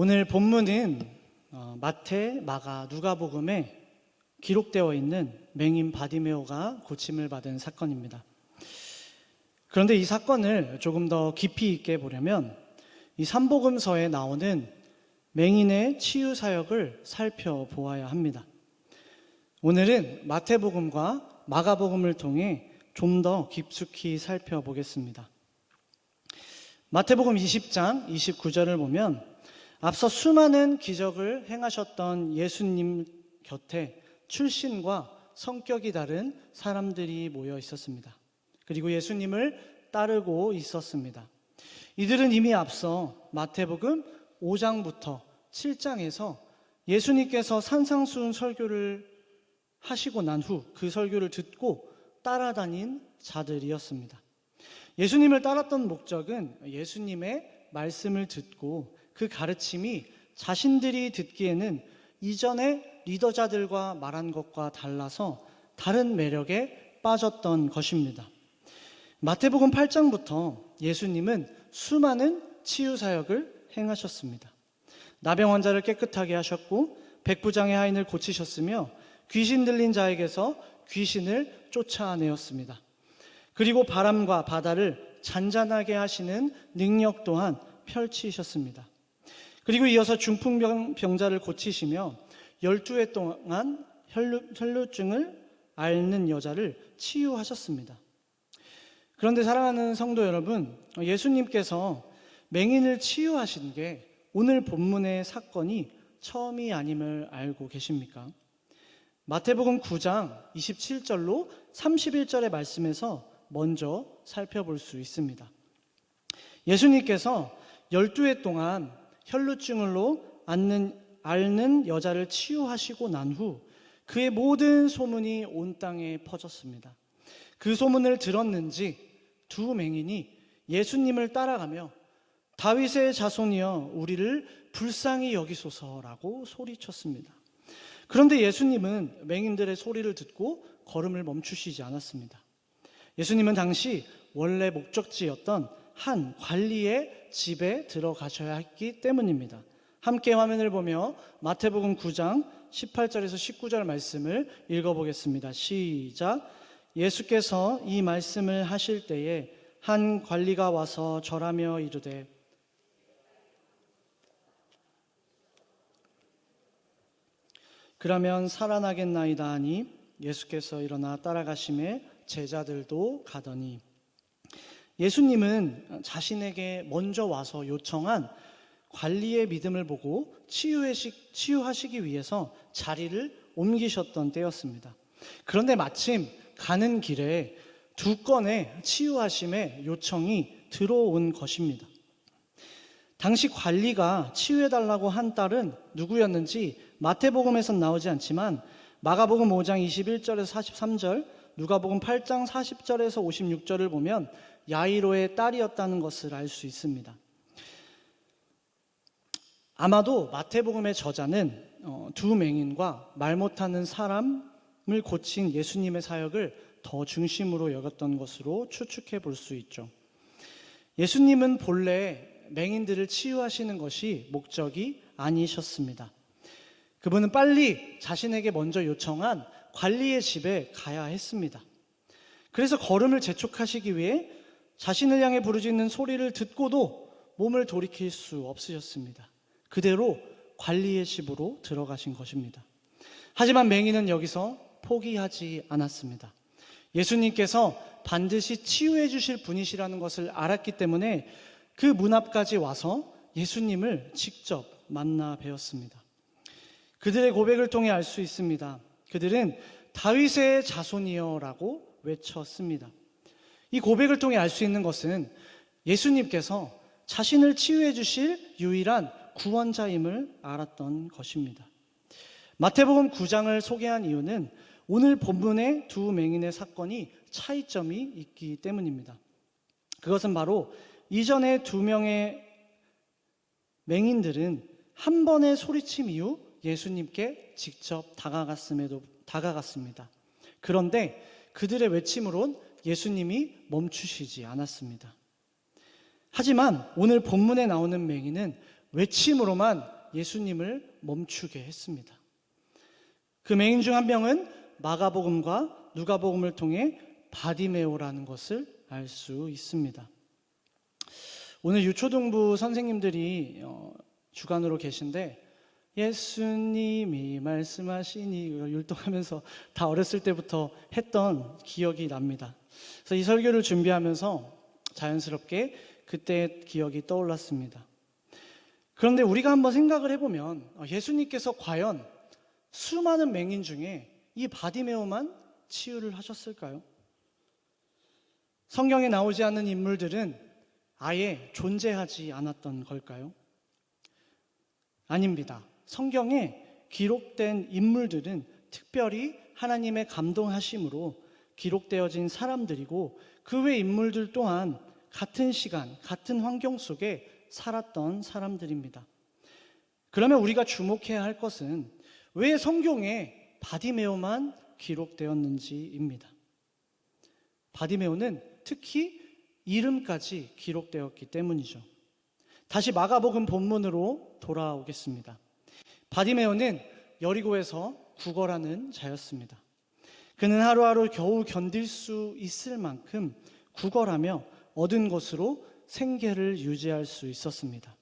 오늘 본문은 마태, 마가, 누가복음에 기록되어 있는 맹인 바디메오가 고침을 받은 사건입니다. 그런데 이 사건을 조금 더 깊이 있게 보려면 이 삼복음서에 나오는 맹인의 치유 사역을 살펴보아야 합니다. 오늘은 마태복음과 마가복음을 통해 좀 더 깊숙이 살펴보겠습니다. 마태복음 20장 29절을 보면 앞서 수많은 기적을 행하셨던 예수님 곁에 출신과 성격이 다른 사람들이 모여 있었습니다. 그리고 예수님을 따르고 있었습니다. 이들은 이미 앞서 마태복음 5장부터 7장에서 예수님께서 산상수훈 설교를 하시고 난 후 그 설교를 듣고 따라다닌 자들이었습니다. 예수님을 따랐던 목적은 예수님의 말씀을 듣고 그 가르침이 자신들이 듣기에는 이전의 리더자들과 말한 것과 달라서 다른 매력에 빠졌던 것입니다. 마태복음 8장부터 예수님은 수많은 치유 사역을 행하셨습니다. 나병 환자를 깨끗하게 하셨고 백부장의 하인을 고치셨으며 귀신 들린 자에게서 귀신을 쫓아내었습니다. 그리고 바람과 바다를 잔잔하게 하시는 능력 또한 펼치셨습니다. 그리고 이어서 중풍병자를 고치시며 12해 동안 혈루증을 앓는 여자를 치유하셨습니다. 그런데 사랑하는 성도 여러분, 예수님께서 맹인을 치유하신 게 오늘 본문의 사건이 처음이 아님을 알고 계십니까? 마태복음 9장 27절로 31절의 말씀에서 먼저 살펴볼 수 있습니다. 예수님께서 12해 동안 혈루증으로 앓는 여자를 치유하시고 난 후 그의 모든 소문이 온 땅에 퍼졌습니다. 그 소문을 들었는지 두 맹인이 예수님을 따라가며 다윗의 자손이여 우리를 불쌍히 여기소서라고 소리쳤습니다. 그런데 예수님은 맹인들의 소리를 듣고 걸음을 멈추시지 않았습니다. 예수님은 당시 원래 목적지였던 한 관리의 집에 들어가셔야 했기 때문입니다. 함께 화면을 보며 마태복음 9장 18절에서 19절 말씀을 읽어보겠습니다. 시작. 예수께서 이 말씀을 하실 때에 한 관리가 와서 절하며 이르되 그러면 살아나겠나이다 하니 예수께서 일어나 따라가심에 제자들도 가더니 예수님은 자신에게 먼저 와서 요청한 관리의 믿음을 보고 치유하시기 위해서 자리를 옮기셨던 때였습니다. 그런데 마침 가는 길에 두 건의 치유하심의 요청이 들어온 것입니다. 당시 관리가 치유해달라고 한 딸은 누구였는지 마태복음에선 나오지 않지만 마가복음 5장 21절에서 43절, 누가복음 8장 40절에서 56절을 보면 야이로의 딸이었다는 것을 알 수 있습니다. 아마도 마태복음의 저자는 두 맹인과 말 못하는 사람을 고친 예수님의 사역을 더 중심으로 여겼던 것으로 추측해 볼 수 있죠. 예수님은 본래 맹인들을 치유하시는 것이 목적이 아니셨습니다. 그분은 빨리 자신에게 먼저 요청한 관리의 집에 가야 했습니다. 그래서 걸음을 재촉하시기 위해 자신을 향해 부르짖는 소리를 듣고도 몸을 돌이킬 수 없으셨습니다. 그대로 관리의 집으로 들어가신 것입니다. 하지만 맹인은 여기서 포기하지 않았습니다. 예수님께서 반드시 치유해 주실 분이시라는 것을 알았기 때문에 그 문 앞까지 와서 예수님을 직접 만나 뵈었습니다. 그들의 고백을 통해 알 수 있습니다. 그들은 다윗의 자손이여라고 외쳤습니다. 이 고백을 통해 알 수 있는 것은 예수님께서 자신을 치유해 주실 유일한 구원자임을 알았던 것입니다. 마태복음 9장을 소개한 이유는 오늘 본문의 두 맹인의 사건이 차이점이 있기 때문입니다. 그것은 바로 이전의 두 명의 맹인들은 한 번의 소리침 이후 예수님께 직접 다가갔습니다. 그런데 그들의 외침으론 예수님이 멈추시지 않았습니다. 하지만 오늘 본문에 나오는 맹인은 외침으로만 예수님을 멈추게 했습니다. 그 맹인 중 한 명은 마가복음과 누가복음을 통해 바디메오라는 것을 알 수 있습니다. 오늘 유초등부 선생님들이 주간으로 계신데 예수님이 말씀하시니 율동하면서 다 어렸을 때부터 했던 기억이 납니다. 그래서 이 설교를 준비하면서 자연스럽게 그때의 기억이 떠올랐습니다. 그런데 우리가 한번 생각을 해보면 예수님께서 과연 수많은 맹인 중에 이 바디메오만 치유를 하셨을까요? 성경에 나오지 않는 인물들은 아예 존재하지 않았던 걸까요? 아닙니다. 성경에 기록된 인물들은 특별히 하나님의 감동하심으로 기록되어진 사람들이고 그 외 인물들 또한 같은 시간, 같은 환경 속에 살았던 사람들입니다. 그러면 우리가 주목해야 할 것은 왜 성경에 바디메오만 기록되었는지입니다. 바디메오는 특히 이름까지 기록되었기 때문이죠. 다시 마가복음 본문으로 돌아오겠습니다. 바디메오는 여리고에서 구걸하는 자였습니다. 그는 하루하루 겨우 견딜 수 있을 만큼 구걸하며 얻은 것으로 생계를 유지할 수 있었습니다.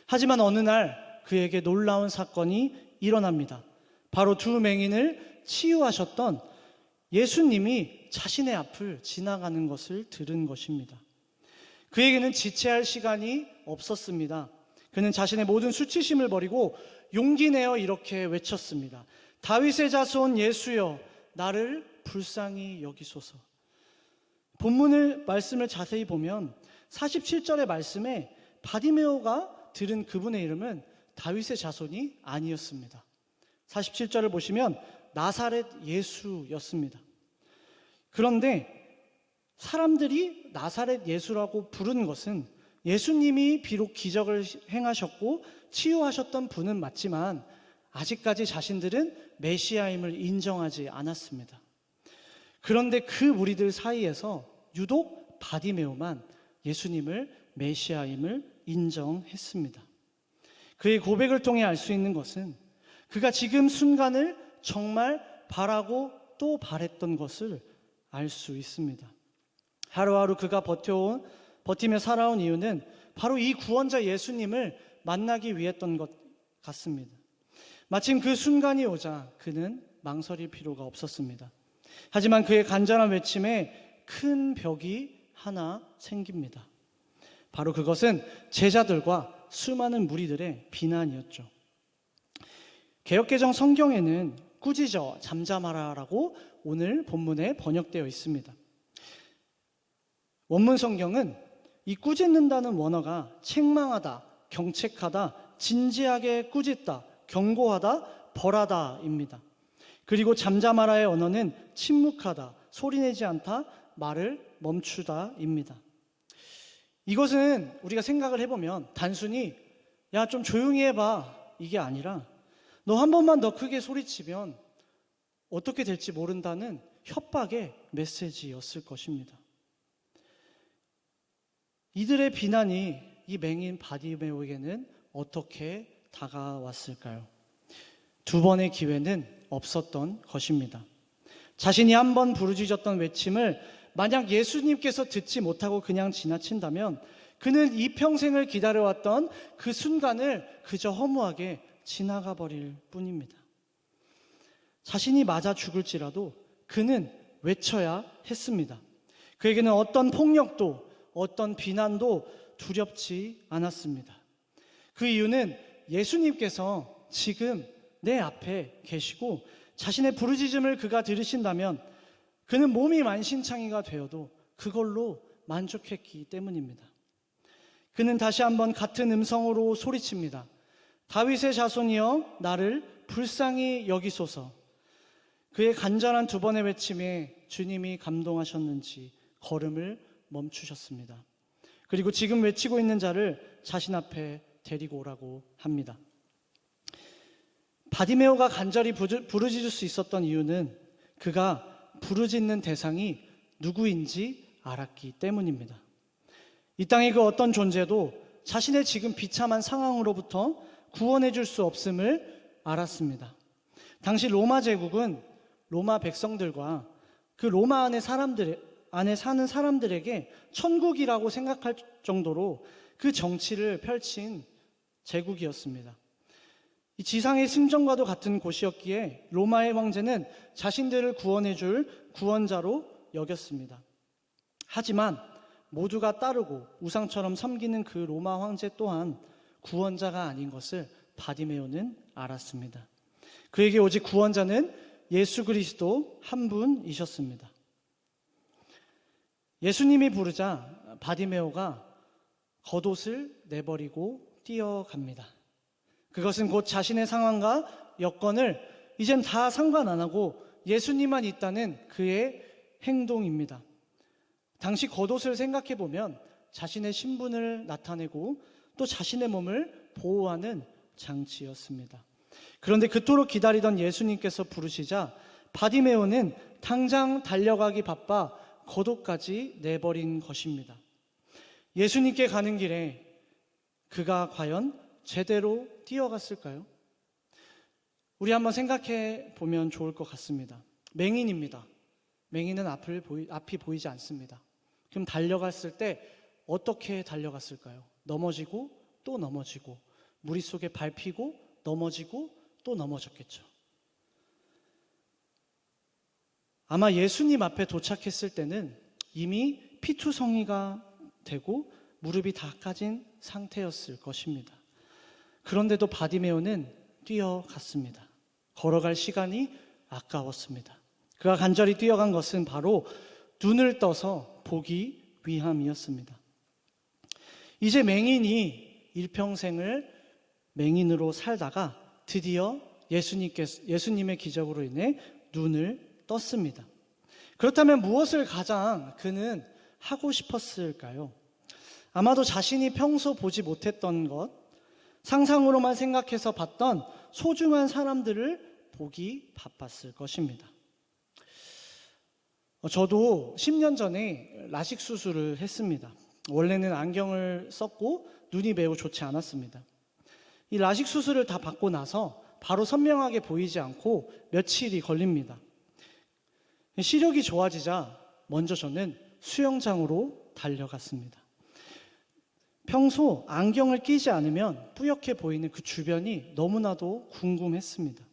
하지만 어느 날 그에게 놀라운 사건이 일어납니다. 바로 두 맹인을 치유하셨던 예수님이 자신의 앞을 지나가는 것을 들은 것입니다. 그에게는 지체할 시간이 없었습니다. 그는 자신의 모든 수치심을 버리고 용기 내어 이렇게 외쳤습니다. 다윗의 자손 예수여, 나를 불쌍히 여기소서. 본문을 말씀을 자세히 보면 47절의 말씀에 바디메오가 들은 그분의 이름은 다윗의 자손이 아니었습니다. 47절을 보시면 나사렛 예수였습니다. 그런데 사람들이 나사렛 예수라고 부른 것은 예수님이 비록 기적을 행하셨고 치유하셨던 분은 맞지만 아직까지 자신들은 메시아임을 인정하지 않았습니다. 그런데 그 무리들 사이에서 유독 바디메오만 예수님을 메시아임을 인정했습니다. 그의 고백을 통해 알 수 있는 것은 그가 지금 순간을 정말 바라고 또 바랬던 것을 알 수 있습니다. 하루하루 그가 버티며 살아온 이유는 바로 이 구원자 예수님을 만나기 위했던 것 같습니다. 마침 그 순간이 오자 그는 망설일 필요가 없었습니다. 하지만 그의 간절한 외침에 큰 벽이 하나 생깁니다. 바로 그것은 제자들과 수많은 무리들의 비난이었죠. 개역개정 성경에는 꾸짖어 잠잠하라라고 오늘 본문에 번역되어 있습니다. 원문 성경은 이 꾸짖는다는 원어가 책망하다, 경책하다, 진지하게 꾸짖다, 경고하다, 벌하다입니다. 그리고 잠잠하라의 언어는 침묵하다, 소리내지 않다, 말을 멈추다입니다. 이것은 우리가 생각을 해보면 단순히 야, 좀 조용히 해봐 이게 아니라 너 한 번만 더 크게 소리치면 어떻게 될지 모른다는 협박의 메시지였을 것입니다. 이들의 비난이 이 맹인 바디메오에게는 어떻게 다가왔을까요? 두 번의 기회는 없었던 것입니다. 자신이 한 번 부르짖었던 외침을 만약 예수님께서 듣지 못하고 그냥 지나친다면 그는 이 평생을 기다려왔던 그 순간을 그저 허무하게 지나가 버릴 뿐입니다. 자신이 맞아 죽을지라도 그는 외쳐야 했습니다. 그에게는 어떤 폭력도 어떤 비난도 두렵지 않았습니다. 그 이유는 예수님께서 지금 내 앞에 계시고 자신의 부르짖음을 그가 들으신다면 그는 몸이 만신창이가 되어도 그걸로 만족했기 때문입니다. 그는 다시 한번 같은 음성으로 소리칩니다. 다윗의 자손이여 나를 불쌍히 여기소서. 그의 간절한 두 번의 외침에 주님이 감동하셨는지 걸음을 멈추셨습니다. 그리고 지금 외치고 있는 자를 자신 앞에 데리고 오라고 합니다. 바디메오가 간절히 부르짖을 수 있었던 이유는 그가 부르짖는 대상이 누구인지 알았기 때문입니다. 이 땅의 그 어떤 존재도 자신의 지금 비참한 상황으로부터 구원해 줄 수 없음을 알았습니다. 당시 로마 제국은 로마 백성들과 그 로마 안에 사는 사람들에게 천국이라고 생각할 정도로 그 정치를 펼친 제국이었습니다. 이 지상의 승전과도 같은 곳이었기에 로마의 황제는 자신들을 구원해 줄 구원자로 여겼습니다. 하지만 모두가 따르고 우상처럼 섬기는 그 로마 황제 또한 구원자가 아닌 것을 바디메오는 알았습니다. 그에게 오직 구원자는 예수 그리스도 한 분이셨습니다. 예수님이 부르자 바디메오가 겉옷을 내버리고 뛰어갑니다. 그것은 곧 자신의 상황과 여건을 이젠 다 상관 안 하고 예수님만 있다는 그의 행동입니다. 당시 겉옷을 생각해 보면 자신의 신분을 나타내고 또 자신의 몸을 보호하는 장치였습니다. 그런데 그토록 기다리던 예수님께서 부르시자 바디메오는 당장 달려가기 바빠 겉옷까지 내버린 것입니다. 예수님께 가는 길에 그가 과연 제대로 뛰어갔을까요? 우리 한번 생각해 보면 좋을 것 같습니다. 맹인입니다. 맹인은 앞이 보이지 않습니다. 그럼 달려갔을 때 어떻게 달려갔을까요? 넘어지고 또 넘어지고 무리 속에 밟히고 넘어지고 또 넘어졌겠죠. 아마 예수님 앞에 도착했을 때는 이미 피투성이가 되고 무릎이 다 까진 상태였을 것입니다. 그런데도 바디메오는 뛰어갔습니다. 걸어갈 시간이 아까웠습니다. 그가 간절히 뛰어간 것은 바로 눈을 떠서 보기 위함이었습니다. 이제 맹인이 일평생을 맹인으로 살다가 드디어 예수님의 기적으로 인해 눈을 떴습니다. 그렇다면 무엇을 가장 그는 하고 싶었을까요? 아마도 자신이 평소 보지 못했던 것, 상상으로만 생각해서 봤던 소중한 사람들을 보기 바빴을 것입니다. 저도 10년 전에 라식 수술을 했습니다. 원래는 안경을 썼고 눈이 매우 좋지 않았습니다. 이 라식 수술을 다 받고 나서 바로 선명하게 보이지 않고 며칠이 걸립니다. 시력이 좋아지자 먼저 저는 수영장으로 달려갔습니다. 평소 안경을 끼지 않으면 뿌옇게 보이는 그 주변이 너무나도 궁금했습니다.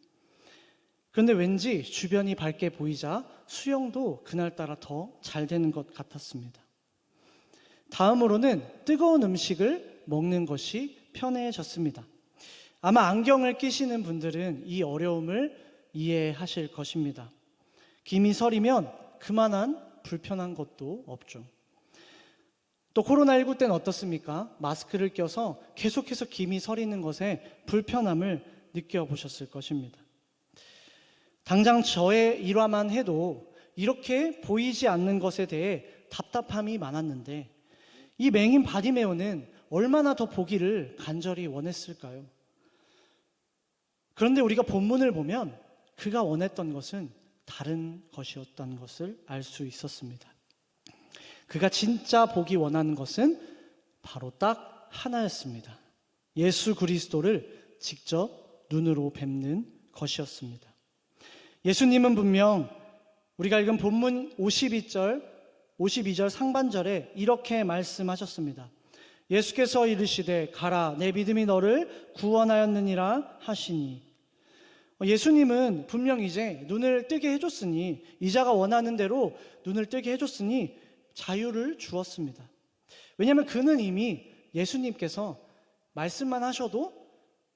그런데 왠지 주변이 밝게 보이자 수영도 그날따라 더 잘 되는 것 같았습니다. 다음으로는 뜨거운 음식을 먹는 것이 편해졌습니다. 아마 안경을 끼시는 분들은 이 어려움을 이해하실 것입니다. 김이 서리면 그만한 불편한 것도 없죠. 또 코로나19 때는 어떻습니까? 마스크를 껴서 계속해서 김이 서리는 것에 불편함을 느껴보셨을 것입니다. 당장 저의 일화만 해도 이렇게 보이지 않는 것에 대해 답답함이 많았는데 이 맹인 바디메오는 얼마나 더 보기를 간절히 원했을까요? 그런데 우리가 본문을 보면 그가 원했던 것은 다른 것이었다는 것을 알 수 있었습니다. 그가 진짜 보기 원하는 것은 바로 딱 하나였습니다. 예수 그리스도를 직접 눈으로 뵙는 것이었습니다. 예수님은 분명 우리가 읽은 본문 52절 상반절에 이렇게 말씀하셨습니다. 예수께서 이르시되 가라 내 믿음이 너를 구원하였느니라 하시니. 예수님은 분명 이제 눈을 뜨게 해줬으니 이자가 원하는 대로 눈을 뜨게 해줬으니 자유를 주었습니다. 왜냐하면 그는 이미 예수님께서 말씀만 하셔도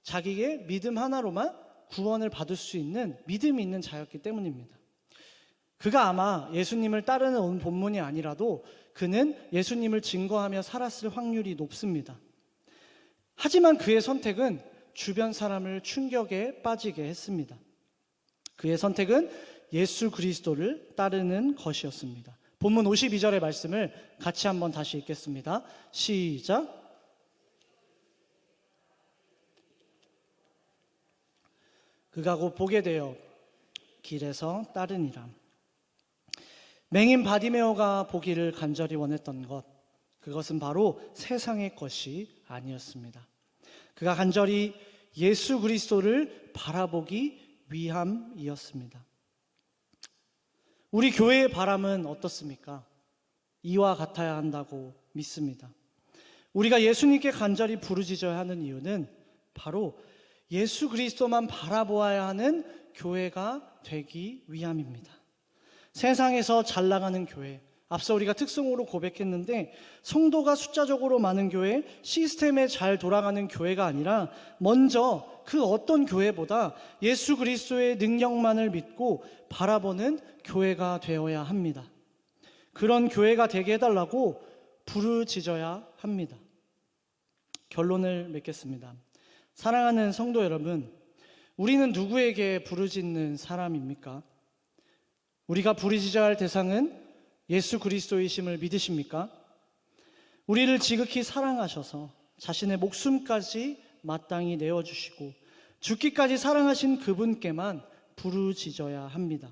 자기의 믿음 하나로만 구원을 받을 수 있는 믿음이 있는 자였기 때문입니다. 그가 아마 예수님을 따르는 온 본문이 아니라도 그는 예수님을 증거하며 살았을 확률이 높습니다. 하지만 그의 선택은 주변 사람을 충격에 빠지게 했습니다. 그의 선택은 예수 그리스도를 따르는 것이었습니다. 본문 52절의 말씀을 같이 한번 다시 읽겠습니다. 시작. 그가 곧 보게 되어 길에서 따르니라. 맹인 바디메오가 보기를 간절히 원했던 것, 그것은 바로 세상의 것이 아니었습니다. 그가 간절히 예수 그리스도를 바라보기 위함이었습니다. 우리 교회의 바람은 어떻습니까? 이와 같아야 한다고 믿습니다. 우리가 예수님께 간절히 부르짖어야 하는 이유는 바로 예수 그리스도만 바라보아야 하는 교회가 되기 위함입니다. 세상에서 잘 나가는 교회, 앞서 우리가 특성으로 고백했는데 성도가 숫자적으로 많은 교회, 시스템에 잘 돌아가는 교회가 아니라 먼저 그 어떤 교회보다 예수 그리스도의 능력만을 믿고 바라보는 교회가 되어야 합니다. 그런 교회가 되게 해달라고 부르짖어야 합니다. 결론을 맺겠습니다. 사랑하는 성도 여러분, 우리는 누구에게 부르짖는 사람입니까? 우리가 부르짖어야 할 대상은 예수 그리스도이심을 믿으십니까? 우리를 지극히 사랑하셔서 자신의 목숨까지 마땅히 내어주시고 죽기까지 사랑하신 그분께만 부르짖어야 합니다.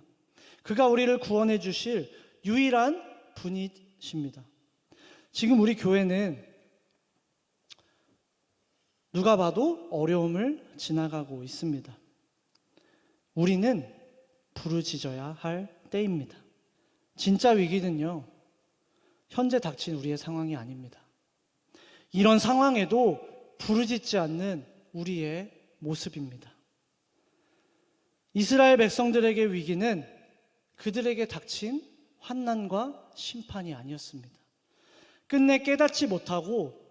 그가 우리를 구원해 주실 유일한 분이십니다. 지금 우리 교회는 누가 봐도 어려움을 지나가고 있습니다. 우리는 부르짖어야 할 때입니다. 진짜 위기는요, 현재 닥친 우리의 상황이 아닙니다. 이런 상황에도 부르짖지 않는 우리의 모습입니다. 이스라엘 백성들에게 위기는 그들에게 닥친 환난과 심판이 아니었습니다. 끝내 깨닫지 못하고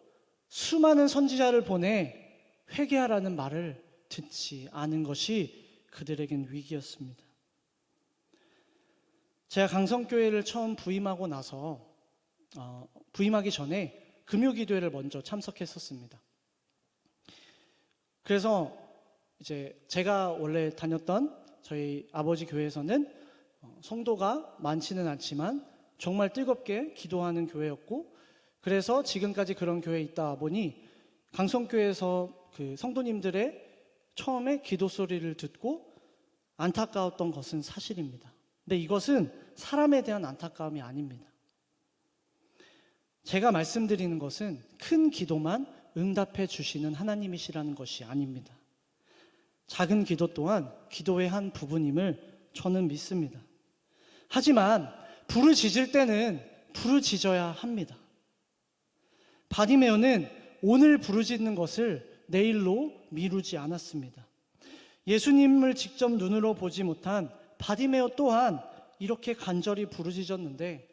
수많은 선지자를 보내 회개하라는 말을 듣지 않은 것이 그들에겐 위기였습니다. 제가 강성교회를 처음 부임하고 나서 부임하기 전에 금요기도회를 먼저 참석했었습니다. 그래서 이제 제가 원래 다녔던 저희 아버지 교회에서는 성도가 많지는 않지만 정말 뜨겁게 기도하는 교회였고, 그래서 지금까지 그런 교회에 있다 보니 강성교회에서 그 성도님들의 처음에 기도 소리를 듣고 안타까웠던 것은 사실입니다. 근데 이것은 사람에 대한 안타까움이 아닙니다. 제가 말씀드리는 것은 큰 기도만 응답해 주시는 하나님이시라는 것이 아닙니다. 작은 기도 또한 기도의 한 부분임을 저는 믿습니다. 하지만 부르짖을 때는 부르짖어야 합니다. 바디메오는 오늘 부르짖는 것을 내일로 미루지 않았습니다. 예수님을 직접 눈으로 보지 못한 바디메오 또한 이렇게 간절히 부르짖었는데,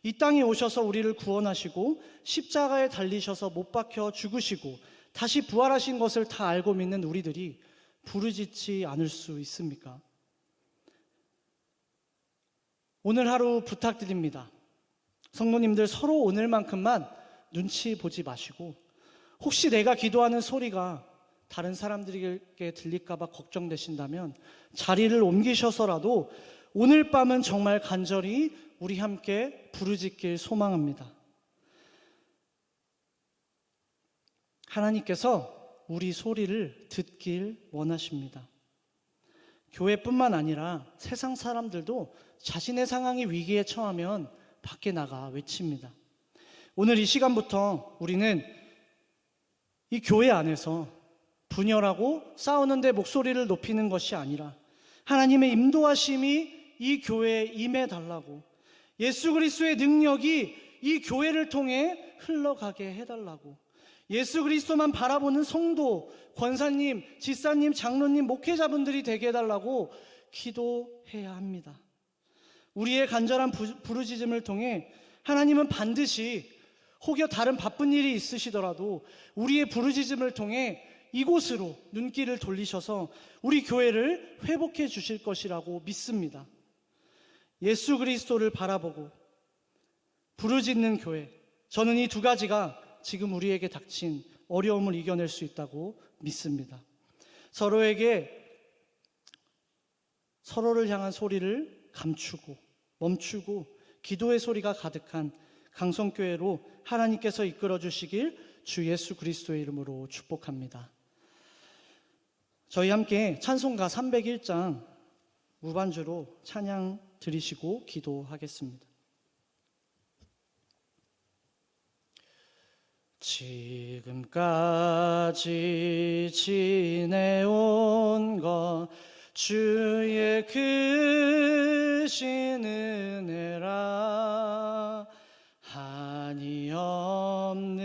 이 땅에 오셔서 우리를 구원하시고 십자가에 달리셔서 못 박혀 죽으시고 다시 부활하신 것을 다 알고 믿는 우리들이 부르짖지 않을 수 있습니까? 오늘 하루 부탁드립니다. 성도님들, 서로 오늘만큼만 눈치 보지 마시고, 혹시 내가 기도하는 소리가 다른 사람들에게 들릴까봐 걱정되신다면 자리를 옮기셔서라도 오늘 밤은 정말 간절히 우리 함께 부르짖길 소망합니다. 하나님께서 우리 소리를 듣길 원하십니다. 교회뿐만 아니라 세상 사람들도 자신의 상황이 위기에 처하면 밖에 나가 외칩니다. 오늘 이 시간부터 우리는 이 교회 안에서 분열하고 싸우는데 목소리를 높이는 것이 아니라 하나님의 인도하심이 이 교회에 임해달라고, 예수 그리스도의 능력이 이 교회를 통해 흘러가게 해달라고, 예수 그리스도만 바라보는 성도, 권사님, 지사님, 장로님, 목회자분들이 되게 해달라고 기도해야 합니다. 우리의 간절한 부르짖음을 통해 하나님은 반드시 혹여 다른 바쁜 일이 있으시더라도 우리의 부르짖음을 통해 이곳으로 눈길을 돌리셔서 우리 교회를 회복해 주실 것이라고 믿습니다. 예수 그리스도를 바라보고 부르짖는 교회, 저는 이 두 가지가 지금 우리에게 닥친 어려움을 이겨낼 수 있다고 믿습니다. 서로를 향한 소리를 감추고 멈추고 기도의 소리가 가득한 강성교회로 하나님께서 이끌어 주시길 주 예수 그리스도의 이름으로 축복합니다. 저희 함께 찬송가 301장 무반주로 찬양 드리시고 기도하겠습니다. 지금까지 지내온 것 주의 크신 은혜라.